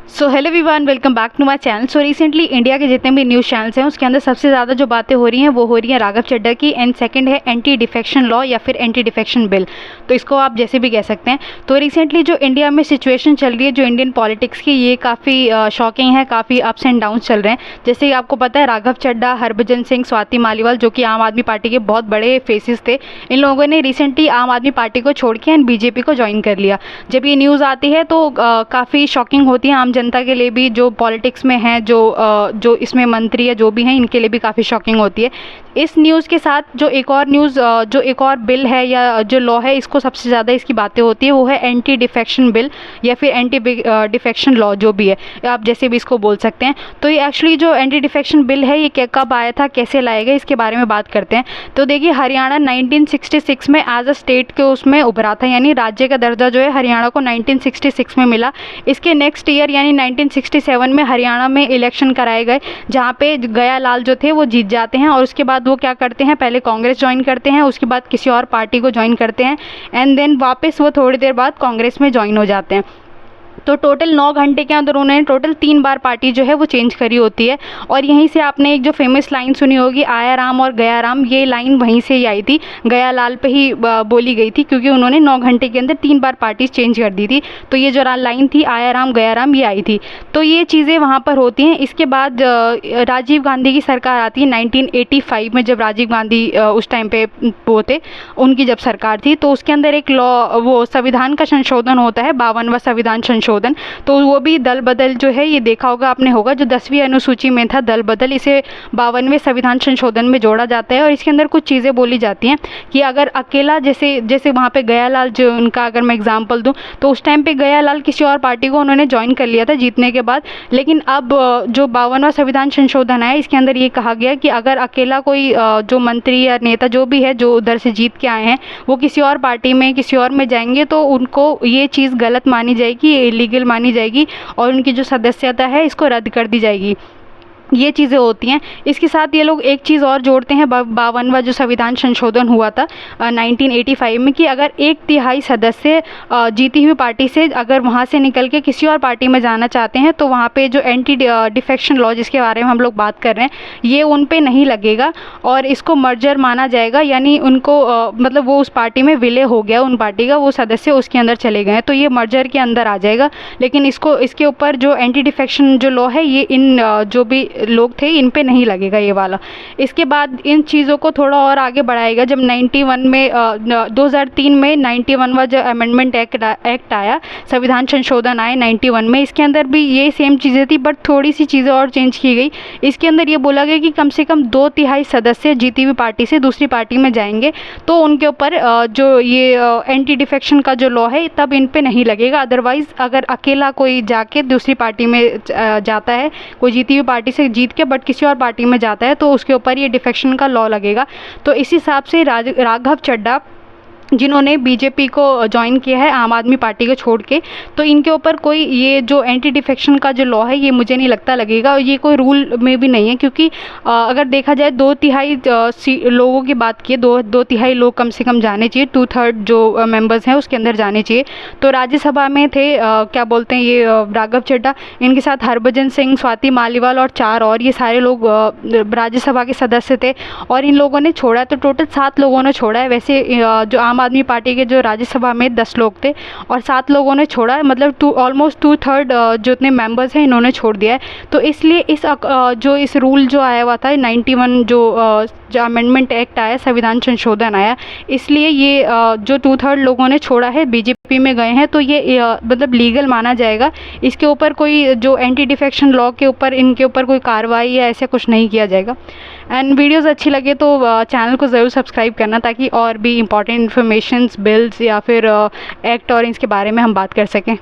So hello everyone, welcome back to my channel. So recently India के जितने भी news channels हैं उसके अंदर सबसे ज़्यादा जो बातें हो रही हैं वो हो रही हैं राघव चड्ढा की, एंड सेकंड है एंटी डिफेक्शन लॉ या फिर एंटी डिफेक्शन बिल। तो इसको आप जैसे भी कह सकते हैं। तो रिसेंटली जो इंडिया में सिचुएशन चल रही है, जो इंडियन पॉलिटिक्स की, ये काफ़ी शॉकिंग है, काफ़ी अप्स एंड डाउन्स चल रहे हैं। जैसे आपको पता है राघव चड्ढा, हरभजन सिंह, स्वाति मालीवाल, जो कि आम आदमी पार्टी के बहुत बड़े फेसेस थे, इन लोगों ने रिसेंटली आम आदमी पार्टी को छोड़ के एंड बीजेपी को ज्वाइन कर लिया। जब ये न्यूज़ आती है तो काफ़ी शॉकिंग होती है आम जनता के लिए भी, जो पॉलिटिक्स में हैं, जो इसमें मंत्री या जो भी हैं, इनके लिए भी काफ़ी शॉकिंग होती है। इस न्यूज़ के साथ जो एक और न्यूज़, जो एक और बिल है या जो लॉ है, इसको सबसे ज़्यादा इसकी बातें होती है, वो है एंटी डिफेक्शन बिल या फिर एंटी डिफेक्शन लॉ, जो भी है, आप जैसे भी इसको बोल सकते हैं। तो ये एक्चुअली जो एंटी डिफेक्शन बिल है, ये कब आया था, कैसे लाया गया, इसके बारे में बात करते हैं। तो देखिए, हरियाणा 1966 में एज अ स्टेट के उसमें उभरा था, यानी राज्य का दर्जा जो है हरियाणा को 1966 में मिला। इसके नेक्स्ट ईयर यानी 1967 में हरियाणा में इलेक्शन कराए गए, जहाँ पे गया लाल जो थे वो जीत जाते हैं, और उसके बाद वो क्या करते हैं, पहले कांग्रेस ज्वाइन करते हैं, उसके बाद किसी और पार्टी को ज्वाइन करते हैं, एंड देन वापस वो थोड़ी देर बाद कांग्रेस में ज्वाइन हो जाते हैं। तो टोटल 9 घंटे के अंदर उन्होंने टोटल 3 बार पार्टी जो है वो चेंज करी होती है। और यहीं से आपने एक जो फेमस लाइन सुनी होगी, आया राम और गया राम, ये लाइन वहीं से ही आई थी, गया लाल पे ही बोली गई थी, क्योंकि उन्होंने 9 घंटे के अंदर 3 बार पार्टी चेंज कर दी थी। तो ये जो लाइन थी, आया राम गया राम, ये आई थी। तो ये चीज़ें वहाँ पर होती हैं। इसके बाद राजीव गांधी की सरकार आती है 1985 में, जब राजीव गांधी उस टाइम पे वो थे, उनकी जब सरकार थी, तो उसके अंदर एक लॉ, वो संविधान का संशोधन होता है, 52वां संविधान संशोधन। तो वो भी दल बदल जो है, ये देखा होगा आपने, होगा, जो 10वीं अनुसूची में था दल बदल, इसे 52वें संविधान संशोधन में जोड़ा जाता है। और इसके अंदर कुछ चीज़ें बोली जाती हैं कि अगर अकेला, जैसे वहाँ पे गया लाल, जो उनका अगर मैं एग्जांपल दूँ, तो उस टाइम पे गया लाल किसी और पार्टी को उन्होंने ज्वाइन कर लिया था जीतने के बाद। लेकिन अब जो 52वां संविधान संशोधन आया, इसके अंदर ये कहा गया कि अगर अकेला कोई जो मंत्री या नेता जो भी है, जो उधर से जीत के आए हैं, वो किसी और पार्टी में, किसी और में जाएंगे, तो उनको ये चीज़ गलत मानी जाएगी, इलीगल मानी जाएगी, और उनकी जो सदस्यता है इसको रद्द कर दी जाएगी। ये चीज़ें होती हैं। इसके साथ ये लोग एक चीज़ और जोड़ते हैं, 52वां जो संविधान संशोधन हुआ था 1985 में, कि अगर 1/3 सदस्य जीती हुई पार्टी से अगर वहाँ से निकल के किसी और पार्टी में जाना चाहते हैं, तो वहाँ पे जो एंटी डिफेक्शन लॉ जिसके बारे में हम लोग बात कर रहे हैं, ये उन पे नहीं लगेगा और इसको मर्जर माना जाएगा। यानी उनको मतलब वो उस पार्टी में विलय हो गया, उन पार्टी का वो सदस्य उसके अंदर चले गए, तो ये मर्जर के अंदर आ जाएगा। लेकिन इसके ऊपर जो एंटी डिफेक्शन जो लॉ है, ये इन जो भी लोग थे इन पे नहीं लगेगा ये वाला। इसके बाद इन चीज़ों को थोड़ा और आगे बढ़ाएगा, जब 2003 में 91वां जो अमेंडमेंट एक्ट आया, संविधान संशोधन आए 91 में, इसके अंदर भी ये सेम चीज़ें थी, बट थोड़ी सी चीज़ें और चेंज की गई। इसके अंदर ये बोला गया कि कम से कम 2/3 सदस्य जीती हुई पार्टी से दूसरी पार्टी में जाएंगे, तो उनके ऊपर जो ये एंटी डिफेक्शन का जो लॉ है, तब इन पे नहीं लगेगा। अदरवाइज़ अगर अकेला कोई जाके दूसरी पार्टी में जाता है, कोई जीती हुई पार्टी से जीत के बट किसी और पार्टी में जाता है, तो उसके ऊपर ये डिफेक्शन का लॉ लगेगा। तो इस हिसाब से राघव चड्ढा, जिन्होंने बीजेपी को ज्वाइन किया है आम आदमी पार्टी को छोड़ के, तो इनके ऊपर कोई ये जो एंटी डिफेक्शन का जो लॉ है, ये मुझे नहीं लगता लगेगा, और ये कोई रूल में भी नहीं है, क्योंकि अगर देखा जाए 2/3 लोगों की बात की, 2/3 लोग कम से कम जाने चाहिए, 2/3 जो मेंबर्स हैं उसके अंदर जाने चाहिए। तो राज्यसभा में थे क्या बोलते हैं ये राघव चड्ढा, इनके साथ हरभजन सिंह, स्वाति मालीवाल और 4 और, ये सारे लोग राज्यसभा के सदस्य थे, और इन लोगों ने छोड़ा है। तो टोटल 7 लोगों ने छोड़ा है। वैसे जो आम आदमी पार्टी के जो राज्यसभा में 10 लोग थे और 7 लोगों ने छोड़ा है, मतलब ऑलमोस्ट 2/3 जो इतने मेंबर्स हैं इन्होंने छोड़ दिया है। तो इसलिए इस रूल जो आया हुआ था 91 जो अमेंडमेंट एक्ट आया, संविधान संशोधन आया, इसलिए ये जो 2/3 लोगों ने छोड़ा है, बीजेपी में गए हैं, तो ये मतलब लीगल माना जाएगा। इसके ऊपर कोई जो एंटी डिफेक्शन लॉ के ऊपर, इनके ऊपर कोई कार्रवाई या ऐसा कुछ नहीं किया जाएगा। एंड वीडियोज़ अच्छी लगे तो चैनल को ज़रूर सब्सक्राइब करना, ताकि और भी इंपॉर्टेंट इन्फॉर्मेशंस, बिल्स या फिर एक्ट और इसके बारे में हम बात कर सकें।